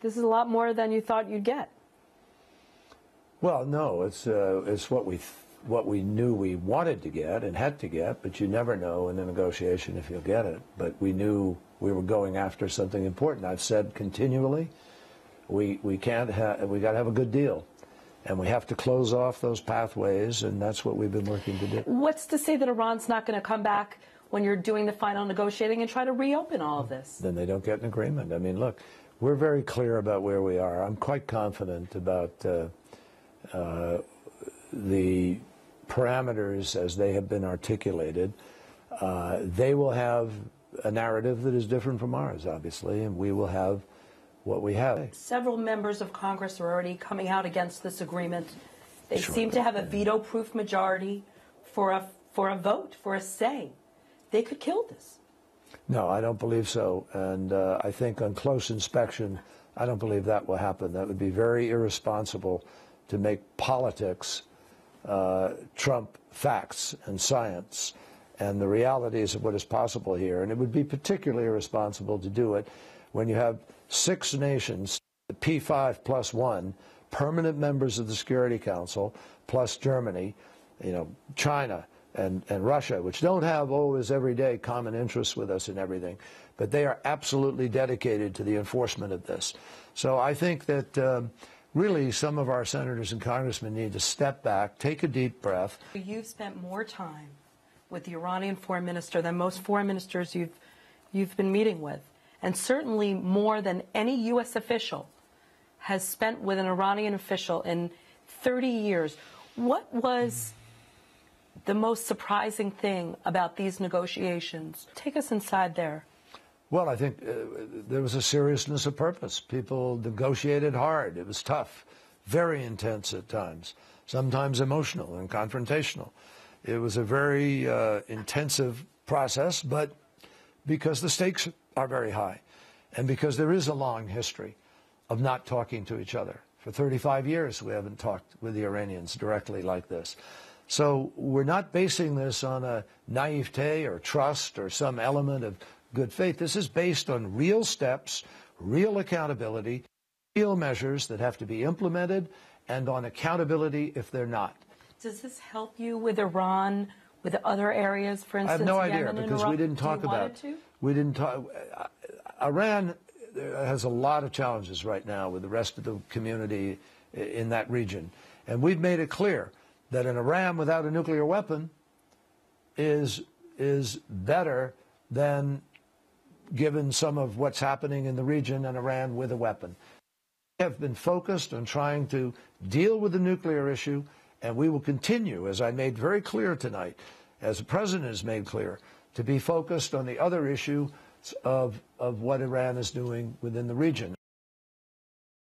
This is a lot more than you thought you'd get. Well, no, it's what we knew we wanted to get and had to get, but you never know in a negotiation if you'll get it. But we knew we were going after something important. I've said continually, we got to have a good deal, and we have to close off those pathways, and that's what we've been working to do. What's to say that Iran's not going to come back when you're doing the final negotiating and try to reopen all of this? Then they don't get an agreement. I mean, look, we're very clear about where we are. I'm quite confident about the parameters as they have been articulated. They will have a narrative that is different from ours, obviously, and we will have what we have. Several members of Congress are already coming out against this agreement. They seem to have a veto-proof majority for a vote, for a say. They could kill this. No, I don't believe so. And I think on close inspection, I don't believe that will happen. That would be very irresponsible to make politics trump facts and science and the realities of what is possible here. And it would be particularly irresponsible to do it when you have 6 nations, the P5 plus 1, permanent members of the Security Council, plus Germany, China and Russia, which don't have always every day common interests with us in everything, but they are absolutely dedicated to the enforcement of this. So I think that really some of our senators and congressmen need to step back, take a deep breath. You've spent more time with the Iranian foreign minister than most foreign ministers you've been meeting with, and certainly more than any U.S. official has spent with an Iranian official in 30 years. What was the most surprising thing about these negotiations? Take us inside there. Well, I think there was a seriousness of purpose. People negotiated hard. It was tough, very intense at times, sometimes emotional and confrontational. It was a very intensive process, but because the stakes are very high and because there is a long history of not talking to each other. For 35 years, we haven't talked with the Iranians directly like this. So we're not basing this on a naivete or trust or some element of good faith. This is based on real steps, real accountability, real measures that have to be implemented, and on accountability if they're not. Does this help you with Iran, with other areas, for instance? I have no idea, Yemen and because Iraq? we didn't talk about it. We didn't talk. Iran has a lot of challenges right now with the rest of the community in that region. And we've made it clear that an Iran without a nuclear weapon is better than, given some of what's happening in the region, an Iran with a weapon. We have been focused on trying to deal with the nuclear issue, and we will continue, as I made very clear tonight, as the President has made clear, to be focused on the other issue of what Iran is doing within the region.